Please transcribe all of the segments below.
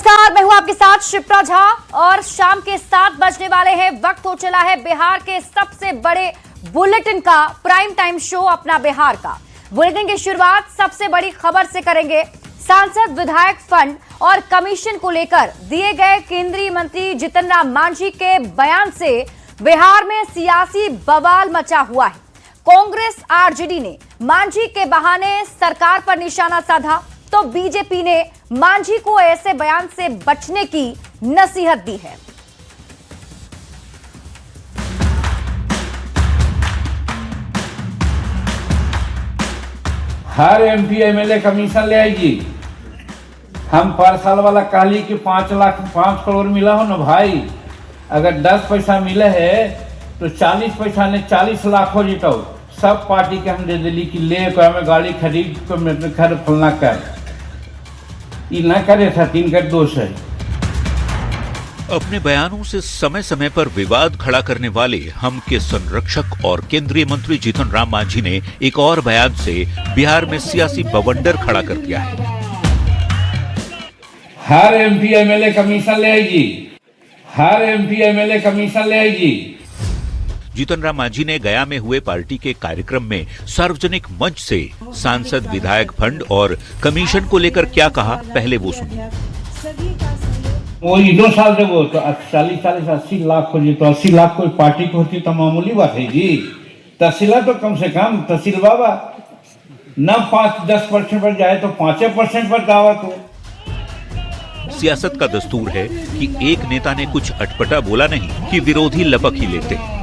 नमस्कार, मैं हूं आपके साथ शिप्रा झा और शाम के 7 बजने वाले हैं। वक्त हो चला है बिहार के सबसे बड़े बुलेटिन का, प्राइम टाइम शो अपना बिहार का। बुलेटिन की शुरुआत सबसे बड़ी खबर से करेंगे। सांसद विधायक फंड और कमीशन को लेकर दिए गए केंद्रीय मंत्री जीतन राम मांझी के बयान से बिहार में सियासी बवाल मचा हुआ है। कांग्रेस आरजेडी ने मांझी के बहाने सरकार पर निशाना साधा तो बीजेपी ने मांझी को ऐसे बयान से बचने की नसीहत दी है। हर एमपी एमएलए कमीशन ले आएगी। हम पर साल वाला कहली कि 5 करोड़ मिला हो ना भाई, अगर 10 पैसा मिले है तो 40 पैसा ने 40 लाख हो जितो। सब पार्टी के हम दे दिली कि ले हमें गाड़ी खरीद को मेरे घर फलना कर ये न करे था, तीन का दोष है। अपने बयानों से समय समय पर विवाद खड़ा करने वाले हम के संरक्षक और केंद्रीय मंत्री जीतन राम मांझी ने एक और बयान से बिहार में सियासी बवंडर खड़ा कर दिया है। हर एमपी एमएलए कमीशन ले आएगी। हर एमपी एमएलए कमीशन ले आएगी। जीतन राम मांझी ने गया में हुए पार्टी के कार्यक्रम में सार्वजनिक मंच से सांसद विधायक फंड और कमीशन को लेकर क्या कहा, पहले वो सुनिए। वो 2 साल से वो तो 40-80 लाख हो जी, तो 80 लाख कोई पार्टी को होती तो मामूली बात है जी। तहसीला तो कम से कम तहसील बाबा न 5-10% पर जाए तो 5% पर दावा। तो सियासत का दस्तूर है कि एक नेता ने कुछ अटपटा बोला नहीं कि विरोधी लपक ही लेते हैं।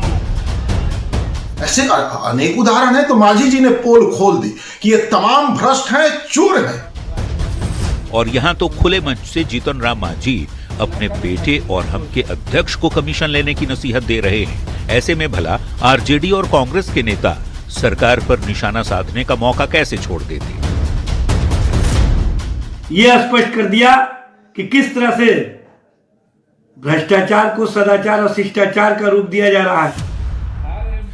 ऐसे अनेक उदाहरण हैं। तो मांझी जी ने पोल खोल दी कि ये तमाम भ्रष्ट हैं, चोर हैं। और यहाँ तो खुले मंच से जीतन राम मांझी अपने बेटे और हम के अध्यक्ष को कमीशन लेने की नसीहत दे रहे हैं। ऐसे में भला आरजेडी और कांग्रेस के नेता सरकार पर निशाना साधने का मौका कैसे छोड़ देते। ये स्पष्ट कर दिया कि किस तरह से भ्रष्टाचार को सदाचार और शिष्टाचार का रूप दिया जा रहा है।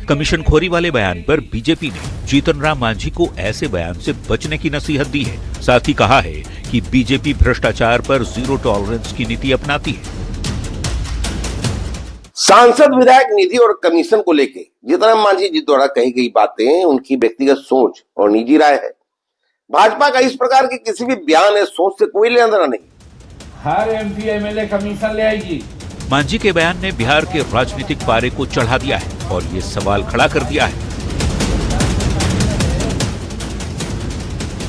कमीशन खोरी वाले बयान पर बीजेपी ने जीतन राम मांझी को ऐसे बयान से बचने की नसीहत दी है। साथ ही कहा है कि बीजेपी भ्रष्टाचार पर जीरो टॉलरेंस की नीति अपनाती है। सांसद विधायक निधि और कमीशन को लेकर जीतन राम मांझी जी द्वारा कही गई बातें उनकी व्यक्तिगत सोच और निजी राय है। भाजपा का इस प्रकार के किसी भी बयान या सोच से कोई लेना देना नहीं। हर एमपी एमएलए कमीशन ले आएगी। मांझी के बयान ने बिहार के राजनीतिक पारे को चढ़ा दिया है और ये सवाल खड़ा कर दिया है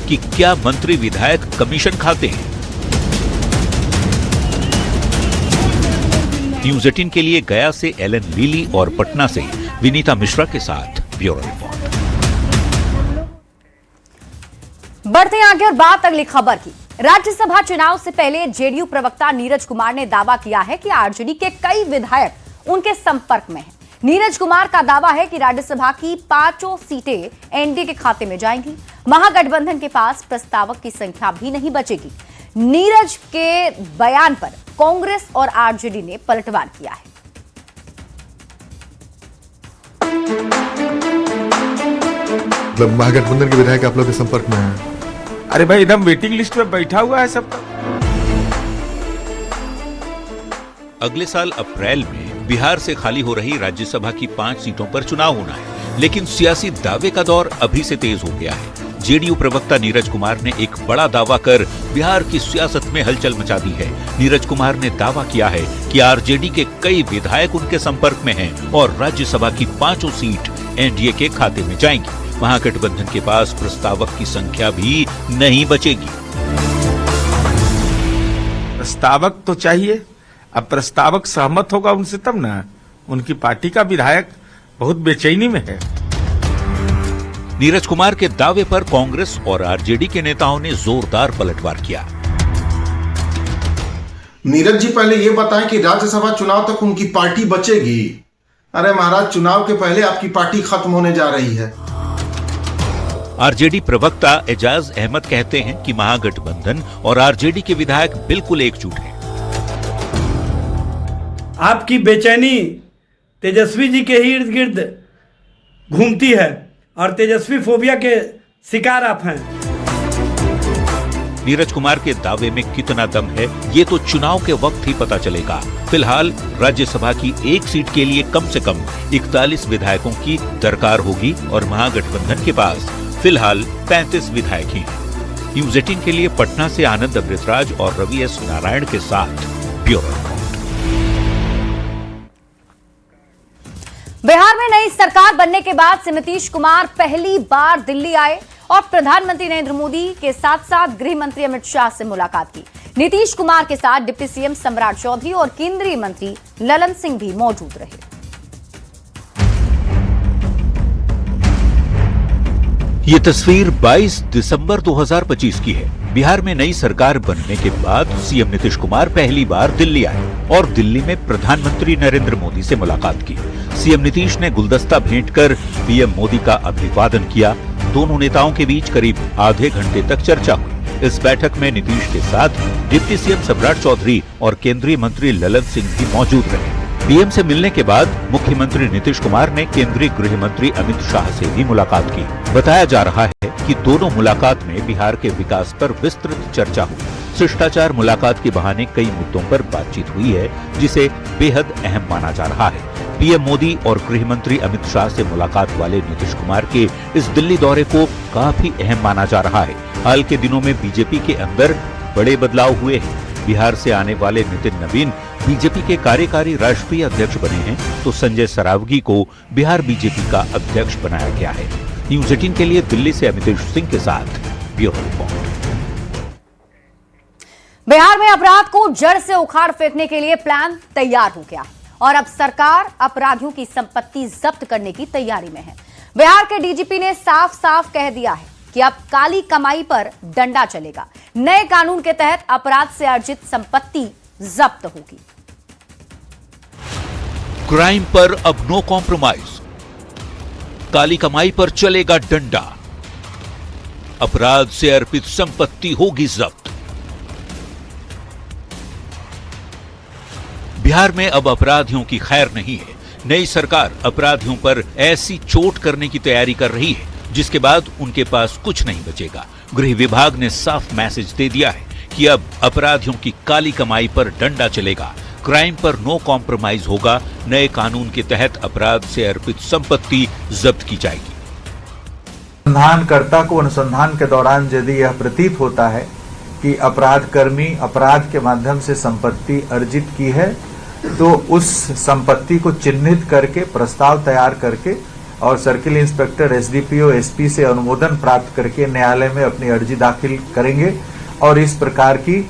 कि क्या मंत्री विधायक कमीशन खाते हैं। न्यूज 18 के लिए गया से एलन लीली और पटना से विनीता मिश्रा के साथ ब्यूरो रिपोर्ट। बढ़ते हैं आगे और बात अगली खबर की। राज्यसभा चुनाव से पहले जेडीयू प्रवक्ता नीरज कुमार ने दावा किया है कि आरजेडी के कई विधायक उनके संपर्क में हैं। नीरज कुमार का दावा है कि राज्यसभा की 5 सीटें एनडीए के खाते में जाएंगी। महागठबंधन के पास प्रस्तावक की संख्या भी नहीं बचेगी। नीरज के बयान पर कांग्रेस और आरजेडी ने पलटवार किया है। महागठबंधन के विधायक आप लोग के संपर्क में हैं? अरे भाई एकदम वेटिंग लिस्ट में बैठा हुआ है सब। अगले साल अप्रैल में बिहार से खाली हो रही राज्यसभा की 5 सीटों पर चुनाव होना है, लेकिन सियासी दावे का दौर अभी से तेज हो गया है। जेडीयू प्रवक्ता नीरज कुमार ने एक बड़ा दावा कर बिहार की सियासत में हलचल मचा दी है। नीरज कुमार ने दावा किया है कि आरजेडी के कई विधायक उनके संपर्क में हैं और राज्यसभा की 5 सीट एनडीए के खाते में जाएंगी। महागठबंधन के पास प्रस्तावक की संख्या भी नहीं बचेगी। प्रस्तावक तो चाहिए, अब प्रस्तावक सहमत होगा उनसे तब ना। उनकी पार्टी का विधायक बहुत बेचैनी में है। नीरज कुमार के दावे पर कांग्रेस और आरजेडी के नेताओं ने जोरदार पलटवार किया। नीरज जी पहले ये बताएं कि राज्यसभा चुनाव तक उनकी पार्टी बचेगी। अरे महाराज, चुनाव के पहले आपकी पार्टी खत्म होने जा रही है। आरजेडी प्रवक्ता एजाज अहमद कहते हैं कि महागठबंधन और आरजेडी के विधायक बिल्कुल एकजुट हैं। आपकी बेचैनी तेजस्वी जी के ही इर्द गिर्द घूमती है और तेजस्वी फोबिया के शिकार आप हैं। नीरज कुमार के दावे में कितना दम है, ये तो चुनाव के वक्त ही पता चलेगा। फिलहाल राज्यसभा की एक सीट के लिए कम से कम 41 विधायकों की दरकार होगी और महागठबंधन के पास फिलहाल 35 विधायक ही हैं। न्यूज 18 के लिए पटना से आनंद अमृतराज और रवि एस नारायण के साथ ब्यूरो रिपोर्ट। बिहार में नई सरकार बनने के बाद से नीतीश कुमार पहली बार दिल्ली आए और प्रधानमंत्री नरेंद्र मोदी के साथ साथ गृह मंत्री अमित शाह से मुलाकात की। नीतीश कुमार के साथ डिप्टी सीएम सम्राट चौधरी और केंद्रीय मंत्री ललन सिंह भी मौजूद रहे। ये तस्वीर 22 दिसंबर 2025 की है। बिहार में नई सरकार बनने के बाद सीएम नीतीश कुमार पहली बार दिल्ली आए और दिल्ली में प्रधानमंत्री नरेंद्र मोदी से मुलाकात की। सीएम नीतीश ने गुलदस्ता भेंट कर पीएम मोदी का अभिवादन किया। दोनों नेताओं के बीच करीब आधे घंटे तक चर्चा हुई। इस बैठक में नीतीश के साथ डिप्टी सीएम सम्राट चौधरी और केंद्रीय मंत्री ललन सिंह भी मौजूद रहे। पीएम से मिलने के बाद मुख्यमंत्री नीतीश कुमार ने केंद्रीय गृह मंत्री अमित शाह से भी मुलाकात की। बताया जा रहा है कि दोनों मुलाकात में बिहार के विकास पर विस्तृत चर्चा हुई। शिष्टाचार मुलाकात के बहाने कई मुद्दों पर बातचीत हुई है, जिसे बेहद अहम माना जा रहा है। पीएम मोदी और गृह मंत्री अमित शाह से मुलाकात वाले नीतीश कुमार के इस दिल्ली दौरे को काफी अहम माना जा रहा है। हाल के दिनों में बीजेपी के अंदर बड़े बदलाव हुए हैं। बिहार से आने वाले नितिन नवीन बीजेपी के कार्यकारी राष्ट्रीय अध्यक्ष बने हैं, तो संजय सरावगी को बिहार बीजेपी का अध्यक्ष बनाया गया है। न्यूज 18 के लिए दिल्ली से अमितेश सिंह के साथ ब्यूरो रिपोर्ट। बिहार में अपराध को जड़ से उखाड़ फेंकने के लिए प्लान तैयार हो गया और अब सरकार अपराधियों की संपत्ति जब्त करने की तैयारी में है। बिहार के डीजीपी ने साफ साफ कह दिया है कि अब काली कमाई पर डंडा चलेगा। नए कानून के तहत अपराध से अर्जित संपत्ति जब्त होगी। क्राइम पर अब नो कॉम्प्रोमाइज, काली कमाई पर चलेगा डंडा, अपराध से अर्पित संपत्ति होगी जब्त। बिहार में अब अपराधियों की खैर नहीं है। नई सरकार अपराधियों पर ऐसी चोट करने की तैयारी कर रही है जिसके बाद उनके पास कुछ नहीं बचेगा। गृह विभाग ने साफ मैसेज दे दिया है कि अब अपराधियों की काली कमाई पर डंडा चलेगा, क्राइम पर नो कॉम्प्रोमाइज होगा। नए कानून के तहत अपराध से अर्पित संपत्ति जब्त की जाएगी। अनुसंधानकर्ता को अनुसंधान के दौरान यदि यह प्रतीत होता है कि अपराधकर्मी अपराध के माध्यम से संपत्ति अर्जित की है, तो उस संपत्ति को चिन्हित करके प्रस्ताव तैयार करके और सर्किल इंस्पेक्टर, एसडीपीओ, एसपी से अनुमोदन प्राप्त करके न्यायालय में अपनी अर्जी दाखिल करेंगे। और इस प्रकार की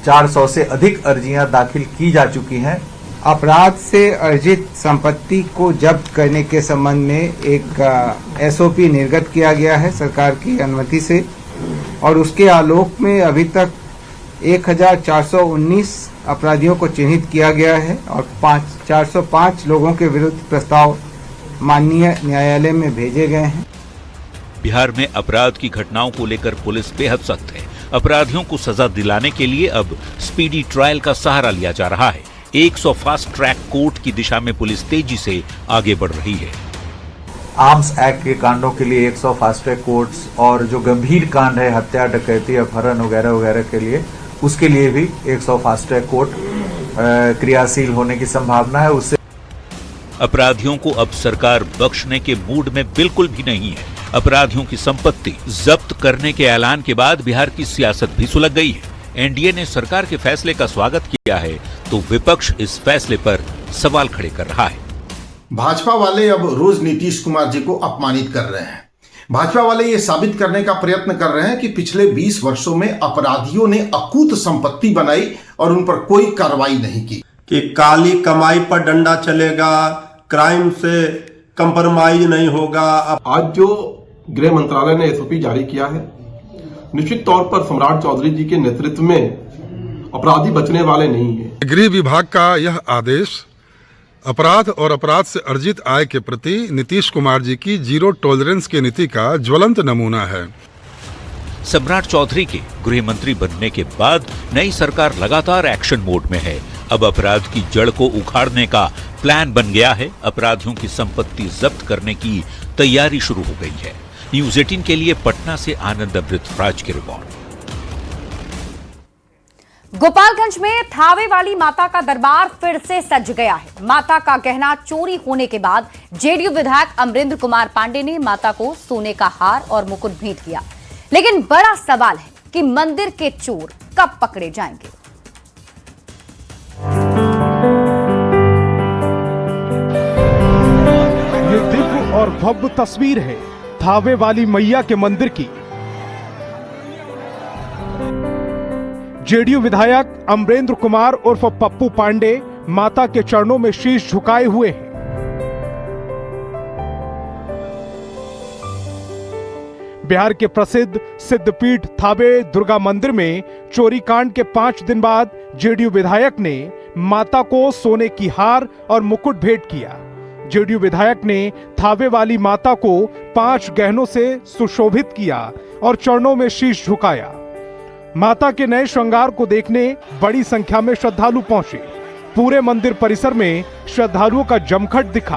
400 से अधिक अर्जियां दाखिल की जा चुकी हैं। अपराध से अर्जित संपत्ति को जब्त करने के संबंध में एक एसओपी निर्गत किया गया है सरकार की अनुमति से, और उसके आलोक में अभी तक 1419 अपराधियों को चिन्हित किया गया है और 405 लोगों के विरुद्ध प्रस्ताव माननीय न्यायालय में भेजे गए हैं। बिहार में अपराध की घटनाओं को लेकर पुलिस बेहद सख्त है। अपराधियों को सजा दिलाने के लिए अब स्पीडी ट्रायल का सहारा लिया जा रहा है। 100 फास्ट ट्रैक कोर्ट की दिशा में पुलिस तेजी से आगे बढ़ रही है। आर्म्स एक्ट के कांडों के लिए 100 फास्ट ट्रैक कोर्ट्स और जो गंभीर कांड है हत्या, डकैती, अपहरण वगैरह वगैरह के लिए, उसके लिए भी 100 फास्ट ट्रैक कोर्ट क्रियाशील होने की संभावना है। उससे अपराधियों को अब सरकार बख्शने के मूड में बिल्कुल भी नहीं है। अपराधियों की संपत्ति जब्त करने के ऐलान के बाद बिहार की सियासत भी सुलग गई है। एनडीए ने सरकार के फैसले का स्वागत किया है, तो विपक्ष इस फैसले पर सवाल खड़े कर रहा है। भाजपा वाले अब रोज नीतीश कुमार जी को अपमानित कर रहे हैं। भाजपा वाले ये साबित करने का प्रयत्न कर रहे हैं कि पिछले 20 वर्षों में अपराधियों ने अकूत संपत्ति बनाई और उन पर कोई कार्रवाई नहीं की। कि काली कमाई पर डंडा चलेगा, क्राइम से कंप्रोमाइज नहीं होगा। आज जो गृह मंत्रालय ने एसओपी जारी किया है, निश्चित तौर पर सम्राट चौधरी जी के नेतृत्व में अपराधी बचने वाले नहीं है। गृह विभाग का यह आदेश अपराध और अपराध से अर्जित आय के प्रति नीतीश कुमार जी की जीरो टॉलरेंस की नीति का ज्वलंत नमूना है। सम्राट चौधरी के गृह मंत्री बनने के बाद नई सरकार लगातार एक्शन मोड में है। अब अपराध की जड़ को उखाड़ने का प्लान बन गया है। अपराधियों की संपत्ति जब्त करने की तैयारी शुरू हो गई है। न्यूज 18 के लिए पटना से आनंद अमृतराज की रिपोर्ट। गोपालगंज में थावे वाली माता का दरबार फिर से सज गया है। माता का गहना चोरी होने के बाद जेडीयू विधायक अमरेंद्र कुमार पांडे ने माता को सोने का हार और मुकुट भेंट किया। लेकिन बड़ा सवाल है कि मंदिर के चोर कब पकड़े जाएंगे। ये दिव्य और भव्य तस्वीर है थावे वाली मैया के मंदिर की। जेडीयू विधायक अमरेंद्र कुमार उर्फ पप्पू पांडे माता के चरणों में शीश झुकाए हुए हैं। बिहार के प्रसिद्ध सिद्धपीठ थावे दुर्गा मंदिर में चोरी कांड के 5 दिन बाद जेडीयू विधायक ने माता को सोने की हार और मुकुट भेंट किया। जेडीयू विधायक ने थावे वाली माता को 5 गहनों से सुशोभित किया और चरणों में शीश झुकाया। माता के नए श्रृंगार को देखने बड़ी संख्या में श्रद्धालु पहुंचे। पूरे मंदिर परिसर में श्रद्धालुओं का जमघट दिखा।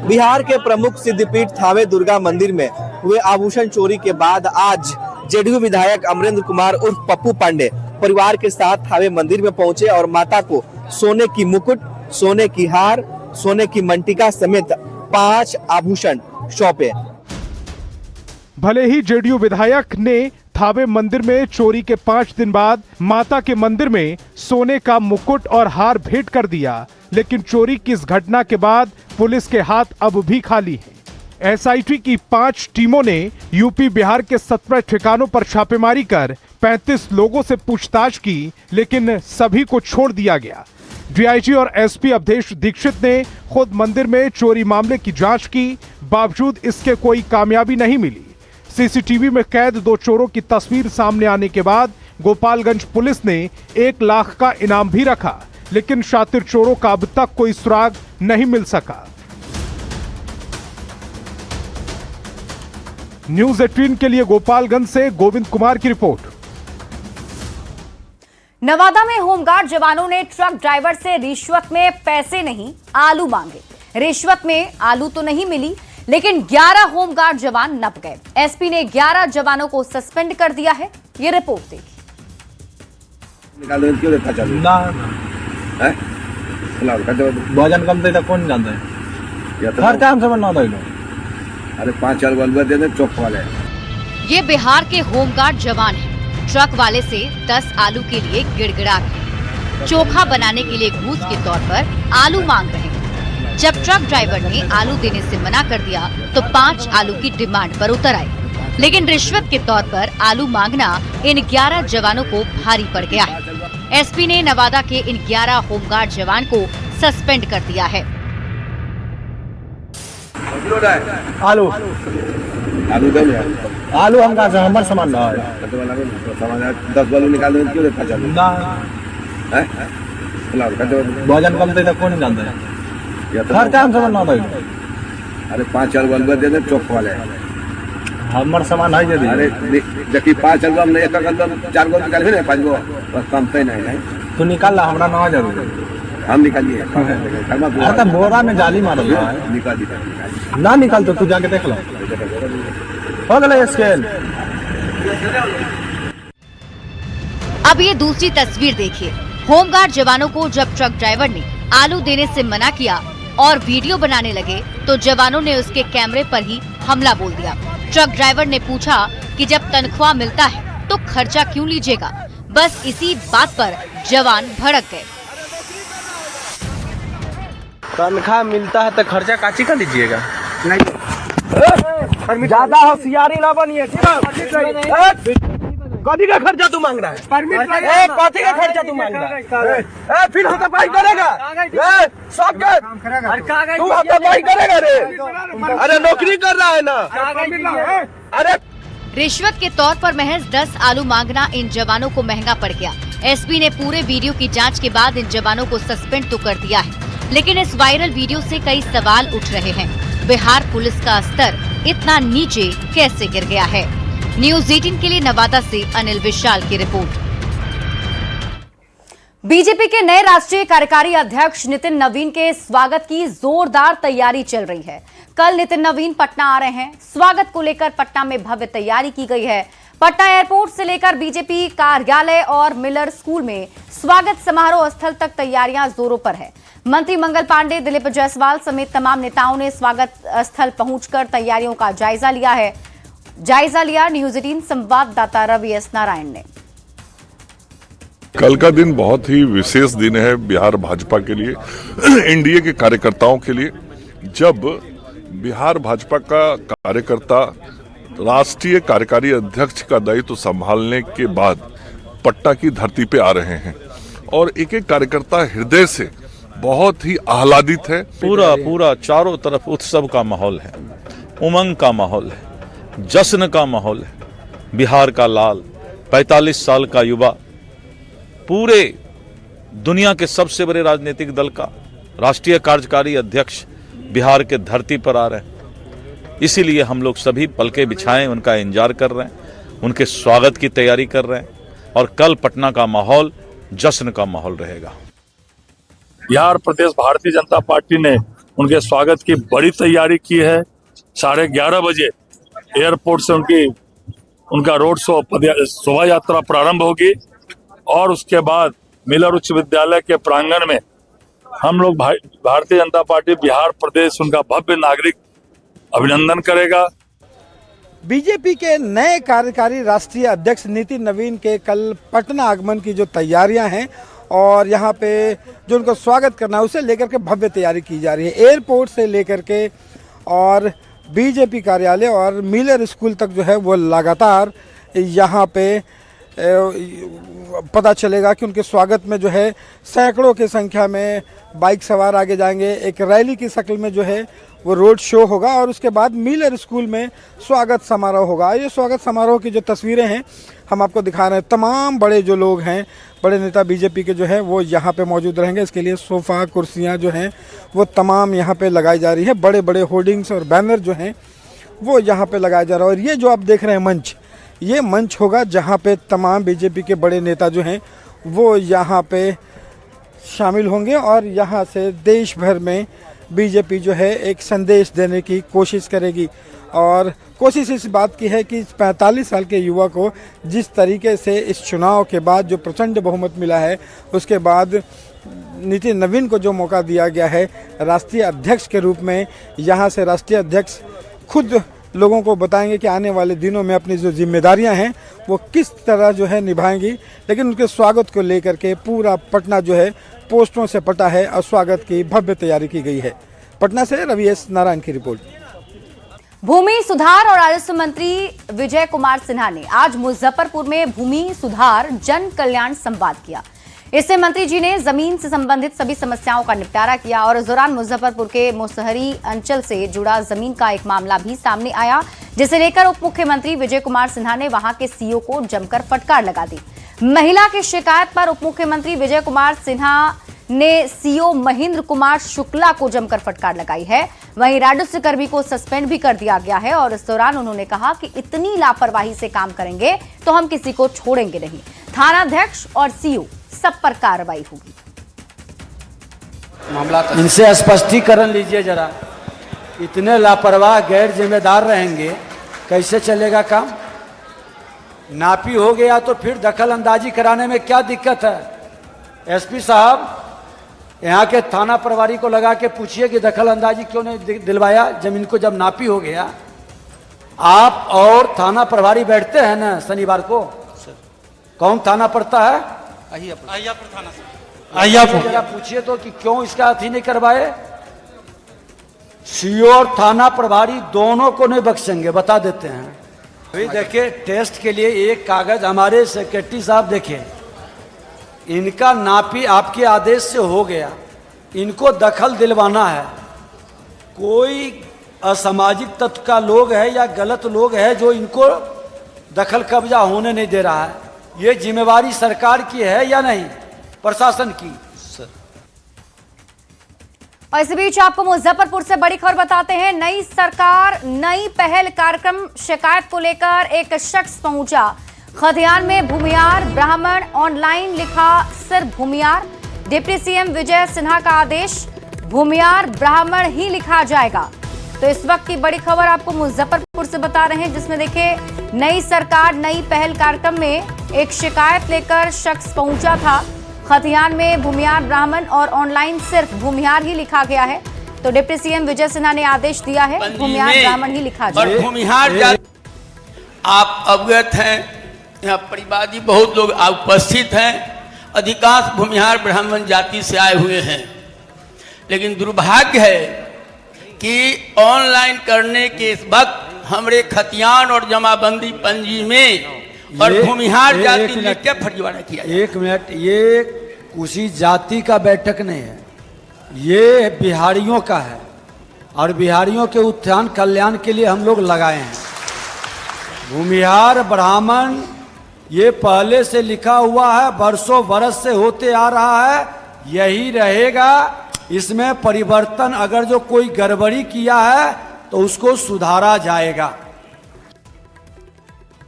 बिहार के प्रमुख सिद्धपीठ थावे दुर्गा मंदिर में हुए आभूषण चोरी के बाद आज जेडीयू विधायक अमरेंद्र कुमार उर्फ पप्पू पांडे परिवार के साथ थावे मंदिर में पहुंचे और माता को सोने की मुकुट, सोने की हार, सोने की मंटिका समेत 5 आभूषण सौंपे। भले ही जेडीयू विधायक ने थावे मंदिर में चोरी के 5 दिन बाद माता के मंदिर में सोने का मुकुट और हार भेंट कर दिया, लेकिन चोरी की इस घटना के बाद पुलिस के हाथ अब भी खाली हैं। एसआईटी की 5 टीमों ने यूपी बिहार के 17 ठिकानों पर छापेमारी कर 35 लोगों से पूछताछ की, लेकिन सभी को छोड़ दिया गया। डीआईजी और एसपी अवधेश दीक्षित ने खुद मंदिर में चोरी मामले की जांच की, बावजूद इसके कोई कामयाबी नहीं मिली। सीसीटीवी में कैद 2 चोरों की तस्वीर सामने आने के बाद गोपालगंज पुलिस ने 1 लाख का इनाम भी रखा, लेकिन शातिर चोरों का अब तक कोई सुराग नहीं मिल सका। न्यूज़ 18 के लिए गोपालगंज से गोविंद कुमार की रिपोर्ट। नवादा में होमगार्ड जवानों ने ट्रक ड्राइवर से रिश्वत में पैसे नहीं आलू मांगे। रिश्वत में आलू तो नहीं मिली, लेकिन 11 होमगार्ड जवान नप गए। एसपी ने 11 जवानों को सस्पेंड कर दिया है। ये रिपोर्ट देखिए। भोजन कम थे कौन जानता है? हर काम से बनना था। अरे 5-4 बल्ब दे दे चौक वाले। ये बिहार के होमगार्ड जवान हैं। ट्रक वाले से 10 आलू के लिए गिड़गिड़ा गए। चोखा बनाने के लिए घूस के तौर पर आलू मांग रहे हैं। जब ट्रक ड्राइवर ने आलू देने से मना कर दिया तो 5 आलू की डिमांड पर उतर आए, लेकिन रिश्वत के तौर पर आलू मांगना इन 11 जवानों को भारी पड़ गया है। एसपी ने नवादा के इन 11 होमगार्ड जवान को सस्पेंड कर दिया है। आलू आलू हम कहा से हमारे सामान ना 10 बालू निकाल दे क्यों देखा चलो ना भोजन कम थे कौन जानता है? हर काम से बनना था। अरे 5-4 बल्ब दे दे चौक वाले। हमारे सामान है जल्दी। अरे देखिए 5 अल्बम नहीं, 1 अल्बम 4 गो निकाल भी नहीं, 5 गो बस कम पे नहीं। तू निकाल ला, हमरा ना जरूर हम निकालिए। अरे बोरा में जाली मार निकाल ना निकाल तो तू जाके देख लो। हो गया स्केल। अब ये दूसरी तस्वीर देखिए। होमगार्ड जवानों को जब ट्रक ड्राइवर ने आलू देने से मना किया और वीडियो बनाने लगे तो जवानों ने उसके कैमरे पर ही हमला बोल दिया। ट्रक ड्राइवर ने पूछा कि जब तनख्वाह मिलता है तो खर्चा क्यों लीजिएगा। बस इसी बात पर जवान भड़क गए। तनख्वाह मिलता है तो खर्चा काची का लीजिएगा? ज्यादा होशियारी ना बनिए। कथी का खर्चा तू मांग रहा है? कथी का खर्चा तू मांग रहा है? फिर हाथापाई करेगा? सब तू हाथापाई करेगा रे? अरे नौकरी कर रहा है ना। अरे रिश्वत के तौर पर महज 10 आलू मांगना इन जवानों को महंगा पड़ गया। एसपी ने पूरे वीडियो की जांच के बाद इन जवानों को सस्पेंड तो कर दिया है, लेकिन इस वायरल वीडियो से कई सवाल उठ रहे हैं। बिहार पुलिस का स्तर इतना नीचे कैसे गिर गया है? न्यूज़ 18 के लिए नवादा से अनिल विशाल की रिपोर्ट। बीजेपी के नए राष्ट्रीय कार्यकारी अध्यक्ष नितिन नवीन के स्वागत की जोरदार तैयारी चल रही है। कल नितिन नवीन पटना आ रहे हैं। स्वागत को लेकर पटना में भव्य तैयारी की गई है। पटना एयरपोर्ट से लेकर बीजेपी कार्यालय और मिलर स्कूल में स्वागत समारोह स्थल तक तैयारियां जोरों पर है। मंत्री मंगल पांडे, दिलीप जायसवाल समेत तमाम नेताओं ने स्वागत स्थल पहुंचकर तैयारियों का जायजा लिया। न्यूज 18 संवाददाता रवि एस नारायण ने। कल का दिन बहुत ही विशेष दिन है बिहार भाजपा के लिए, एनडीए के कार्यकर्ताओं के लिए, जब बिहार भाजपा का कार्यकर्ता राष्ट्रीय कार्यकारी अध्यक्ष का दायित्व संभालने के बाद पटना की धरती पे आ रहे हैं और एक एक कार्यकर्ता हृदय से बहुत ही आह्लादित है। पूरा चारों तरफ उत्सव का माहौल है, उमंग का माहौल है, जश्न का माहौल है। बिहार का लाल 45 साल का युवा पूरे दुनिया के सबसे बड़े राजनीतिक दल का राष्ट्रीय कार्यकारी अध्यक्ष बिहार के धरती पर आ रहे हैं। इसीलिए हम लोग सभी पलके बिछाएं उनका इंतजार कर रहे हैं, उनके स्वागत की तैयारी कर रहे हैं और कल पटना का माहौल जश्न का माहौल रहेगा। बिहार प्रदेश भारतीय जनता पार्टी ने उनके स्वागत की बड़ी तैयारी की है। 11:30 बजे एयरपोर्ट से उनका रोड शो शोभा यात्रा प्रारंभ होगी और उसके बाद मिलर उच्च विद्यालय के प्रांगण में हम लोग भारतीय जनता पार्टी बिहार प्रदेश उनका भव्य नागरिक अभिनंदन करेगा। बीजेपी के नए कार्यकारी राष्ट्रीय अध्यक्ष नितिन नवीन के कल पटना आगमन की जो तैयारियां हैं और यहाँ पे जो उनको स्वागत करना है उसे लेकर के भव्य तैयारी की जा रही है। एयरपोर्ट से लेकर के और बीजेपी कार्यालय और मिलर स्कूल तक जो है वो लगातार यहाँ पे पता चलेगा कि उनके स्वागत में जो है सैकड़ों की संख्या में बाइक सवार आगे जाएंगे। एक रैली की शक्ल में जो है वो रोड शो होगा और उसके बाद मिलर स्कूल में स्वागत समारोह होगा। ये स्वागत समारोह की जो तस्वीरें हैं हम आपको दिखा रहे हैं। तमाम बड़े जो लोग हैं, बड़े नेता बीजेपी के जो है वो यहाँ पे मौजूद रहेंगे। इसके लिए सोफ़ा कुर्सियाँ जो हैं वो तमाम यहाँ पे लगाई जा रही है। बड़े बड़े होर्डिंग्स और बैनर जो हैं वो यहाँ पे लगाया जा रहा है। और ये जो आप देख रहे हैं मंच, ये मंच होगा जहाँ पे तमाम बीजेपी के बड़े नेता जो हैं वो यहाँ पे शामिल होंगे और यहाँ से देश भर में बीजेपी जो है एक संदेश देने की कोशिश करेगी। और कोशिश इस बात की है कि 45 साल के युवा को जिस तरीके से इस चुनाव के बाद जो प्रचंड बहुमत मिला है, उसके बाद नितिन नवीन को जो मौका दिया गया है राष्ट्रीय अध्यक्ष के रूप में, यहाँ से राष्ट्रीय अध्यक्ष खुद लोगों को बताएंगे कि आने वाले दिनों में अपनी जो जिम्मेदारियां हैं वो किस तरह जो है निभाएंगी। लेकिन उनके स्वागत को लेकर के पूरा पटना जो है पोस्टरों से पटा है और स्वागत की भव्य तैयारी की गई है। पटना से रवि एस नारायण की रिपोर्ट। भूमि सुधार और राजस्व मंत्री विजय कुमार सिन्हा ने आज मुजफ्फरपुर में भूमि सुधार जन कल्याण संवाद किया। इससे मंत्री जी ने जमीन से संबंधित सभी समस्याओं का निपटारा किया और इस दौरान मुजफ्फरपुर के मुसहरी अंचल से जुड़ा जमीन का एक मामला भी सामने आया, जिसे लेकर उप मुख्यमंत्री विजय कुमार सिन्हा ने वहां के सीओ को जमकर फटकार लगा दी। महिला की शिकायत पर उप मुख्यमंत्री विजय कुमार सिन्हा ने सीओ महेंद्र कुमार शुक्ला को जमकर फटकार लगाई है। वहीं राजस्व कर्मी को सस्पेंड भी कर दिया गया है और इस दौरान उन्होंने कहा कि इतनी लापरवाही से काम करेंगे तो हम किसी को छोड़ेंगे नहीं। थानाध्यक्ष और सीओ सब पर कार्रवाई होगी। इनसे स्पष्टीकरण लीजिए जरा, इतने लापरवाह गैर जिम्मेदार रहेंगे कैसे चलेगा काम? नापी हो गया तो फिर दखल अंदाजी कराने में क्या दिक्कत है? एसपी साहब, यहाँ के थाना प्रभारी को लगा के पूछिए कि दखल अंदाजी क्यों नहीं दिलवाया जमीन को जब नापी हो गया। आप और थाना प्रभारी बैठते हैं ना शनिवार को? कौन थाना पड़ता है? अहियापुर थाना से। अहियापुर जरा पूछिए तो कि क्यों इसका अथी नहीं करवाए। सीओ और थाना प्रभारी दोनों को नहीं बख्शेंगे, बता देते हैं। अभी देखिए टेस्ट के लिए एक कागज हमारे सेक्रेटरी साहब देखे, इनका नापी आपके आदेश से हो गया, इनको दखल दिलवाना है। कोई असामाजिक तत्व का लोग है या गलत लोग है जो इनको दखल कब्जा होने नहीं दे रहा है। ये जिम्मेवारी सरकार की है या नहीं, प्रशासन की? और इस बीच आपको मुजफ्फरपुर से बड़ी खबर बताते हैं। नई सरकार नई पहल कार्यक्रम शिकायत को लेकर एक शख्स पहुंचा खतियान में। भूमियार ब्राह्मण ऑनलाइन लिखा सिर्फ भूमियार। डिप्टी सीएम विजय सिन्हा का आदेश, भूमियार ब्राह्मण ही लिखा जाएगा। तो इस वक्त की बड़ी खबर आपको मुजफ्फरपुर से बता रहे हैं, जिसमें देखिए नई सरकार नई पहल कार्यक्रम में एक शिकायत लेकर शख्स पहुंचा था। खतियान में भूमिहार ब्राह्मण और ऑनलाइन सिर्फ भूमिहार ही लिखा गया है। तो डिप्टी सीएम विजय सिन्हा ने आदेश दिया है भूमिहार ब्राह्मण ही लिखा जाए। भूमिहार आप अवगत हैं, यहाँ परिवादी बहुत लोग उपस्थित हैं, अधिकांश भूमिहार ब्राह्मण जाति से आए हुए हैं। लेकिन दुर्भाग्य है कि ऑनलाइन करने के वक्त हमारे खतियान और जमाबंदी पंजी में और भूमिहार जाति लिख के फर्जीवाड़ा किया। एक मिनट, ये किसी जाति का बैठक नहीं है, ये बिहारियों का है और बिहारियों के उत्थान कल्याण के लिए हम लोग लगाए हैं। भूमिहार ब्राह्मण ये पहले से लिखा हुआ है, बरसों बरस से होते आ रहा है, यही रहेगा। इसमें परिवर्तन अगर जो कोई गड़बड़ी किया है तो उसको सुधारा जाएगा।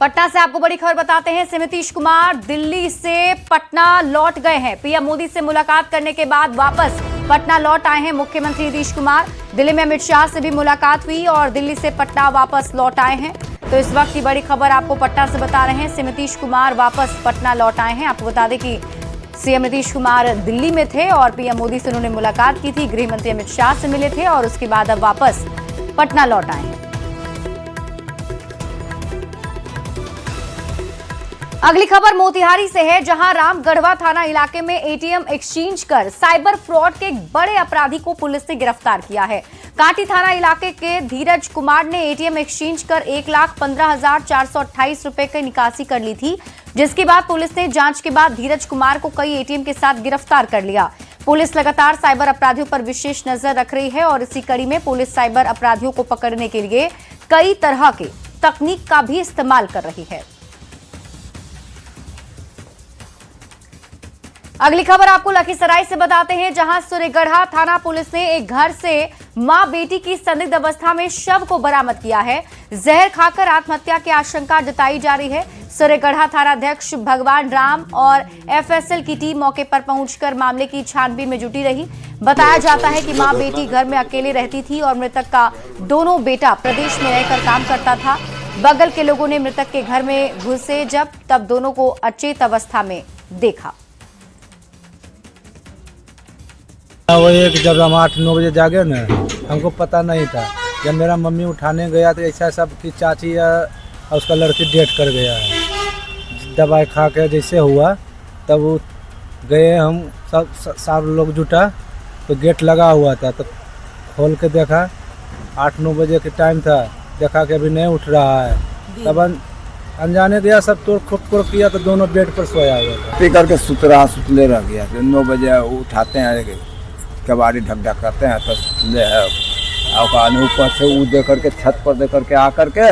पटना से आपको बड़ी खबर बताते हैं। नीतीश कुमार दिल्ली से पटना लौट गए हैं। पीएम मोदी से मुलाकात करने के बाद वापस पटना लौट आए हैं मुख्यमंत्री नीतीश कुमार। दिल्ली में अमित शाह से भी मुलाकात हुई और दिल्ली से पटना वापस लौट आए हैं। तो इस वक्त की बड़ी खबर आपको पटना से बता रहे हैं। नीतीश कुमार वापस पटना लौट आए हैं। आपको बता दें कि सीएम नीतीश कुमार दिल्ली में थे और पीएम मोदी से उन्होंने मुलाकात की थी, गृह मंत्री अमित शाह से मिले थे और उसके बाद अब वापस पटना लौट आए हैं। अगली खबर मोतिहारी से है, जहां रामगढ़वा थाना इलाके में एटीएम एक्सचेंज कर साइबर फ्रॉड के एक बड़े अपराधी को पुलिस ने गिरफ्तार किया है। कांटी थाना इलाके के धीरज कुमार ने एटीएम एक्सचेंज कर 1,15,428 रुपए की निकासी कर ली थी, जिसके बाद पुलिस ने जांच के बाद धीरज कुमार को कई एटीएम के साथ गिरफ्तार कर लिया। पुलिस लगातार साइबर अपराधियों पर विशेष नजर रख रही है और इसी कड़ी में पुलिस साइबर अपराधियों को पकड़ने के लिए कई तरह के तकनीक का भी इस्तेमाल कर रही है। अगली खबर आपको लखीसराय से बताते हैं, जहां सूर्यगढ़ा थाना पुलिस ने एक घर से मां बेटी की संदिग्ध अवस्था में शव को बरामद किया है। जहर खाकर आत्महत्या की आशंका जताई जा रही है। सूर्यगढ़ा थानाध्यक्ष भगवान राम और एफएसएल की टीम मौके पर पहुंचकर मामले की छानबीन में जुटी रही। बताया जाता है कि मां बेटी घर में अकेले रहती थी और मृतक का दोनों बेटा प्रदेश में रहकर काम करता था। बगल के लोगों ने मृतक के घर में घुसे तब दोनों को अचेत अवस्था में देखा। वो एक जब हम 8-9 बजे जागे ना, हमको पता नहीं था। जब मेरा मम्मी उठाने गया तो ऐसा सब कि चाची या उसका लड़की डेट कर गया है। दवाई खा के जैसे हुआ तब वो गए, हम सब लोग जुटा तो गेट लगा हुआ था, तो खोल के देखा 8-9 बजे के टाइम था, देखा कि अभी नहीं उठ रहा है। तब अनजाने गया, सब तोड़ खोट किया तो दोनों बेड पर सोया हुआ था। पी करके सुतले रह गया। 9 बजे उठाते हैं, कबाड़ी ढक करते हैं तो सुतले है। ऊपर से वो दे करके छत पर दे करके आकर के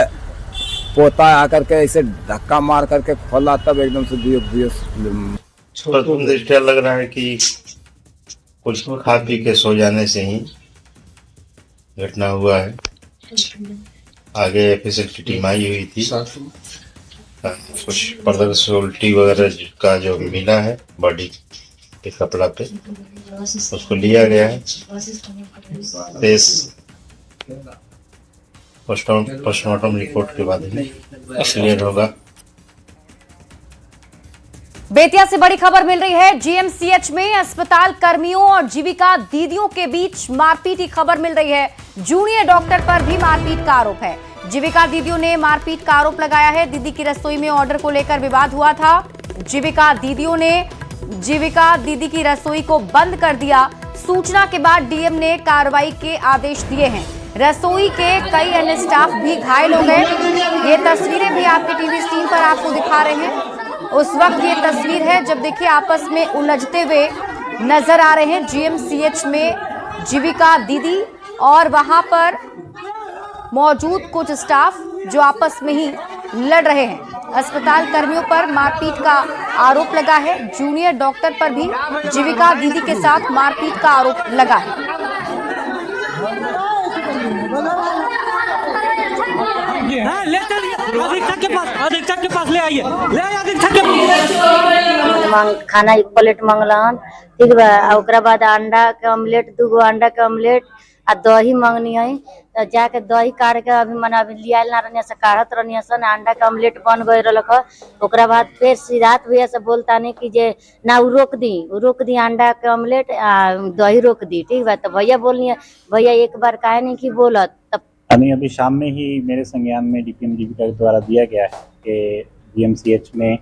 पोता आकर के ऐसे धक्का मार करके खोला, तब एकदम से प्रथम दृष्टया लग रहा है कि कुछ खा पी के सो जाने से ही घटना हुआ है। आगे एफएसएल की टीम आई हुई थी, कुछ प्रदर्शन उल्टी वगैरह का जो मिला है बॉडी के कपड़ा पे, उसको लिया गया है। पोस्टमार्टम रिपोर्ट के बाद क्लियर होगा। बेतिया से बड़ी खबर मिल रही है। जीएमसीएच में अस्पताल कर्मियों और जीविका दीदियों के बीच मारपीट की खबर मिल रही है। जूनियर डॉक्टर पर भी मारपीट का आरोप है। जीविका दीदियों ने मारपीट का आरोप लगाया है। दीदी की रसोई में ऑर्डर को लेकर विवाद हुआ था। जीविका दीदी की रसोई को बंद कर दिया। सूचना के बाद डीएम ने कार्रवाई के आदेश दिए हैं। रसोई के कई अन्य स्टाफ भी घायल हो गए। ये तस्वीरें भी आपके टीवी स्क्रीन पर आपको दिखा रहे हैं। उस वक्त ये तस्वीर है जब देखिए आपस में उलझते हुए नजर आ रहे हैं जीएमसीएच में जीविका दीदी और वहां पर मौजूद कुछ स्टाफ जो आपस में ही लड़ रहे हैं। अस्पताल कर्मियों पर मारपीट का आरोप लगा है। जूनियर डॉक्टर पर भी जीविका दीदी के साथ मारपीट का आरोप लगा है। अधीक्षक के पास ले आइए, अधीक्षक के पास। खाना एक प्लेट मंगलन, ठीक बा। ओकरा बाद अंडा के ऑमलेट, 2 अंडा के ऑमलेट आ दही मंगनी है तो जाके दही काट के अभी मना अभी लियाल ना रहनी से काढ़त रहनी सन अंडा का ऑमलेट बन गई रहलक ओकरा बाद फिर सिद्धार्थ भैया से बोलता नहीं कि जे ना उ रोक दी अंडा के ऑमलेट दही रोक दी। ठीक बा तो भैया बोलनी भैया एक बार काहे नहीं की बोलत तब अभी शाम में ही मेरे संज्ञान में डीपीएम जीविका के द्वारा दिया गया है कि डीएमसीएच में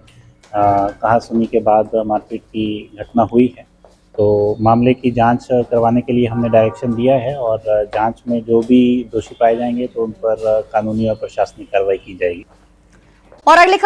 कहा सुनी के बाद मारपीट की घटना हुई है तो मामले की जांच करवाने के लिए हमने डायरेक्शन दिया है और जांच में जो भी दोषी पाए जाएंगे तो उन पर कानूनी और प्रशासनिक कार्रवाई की जाएगी। और अगली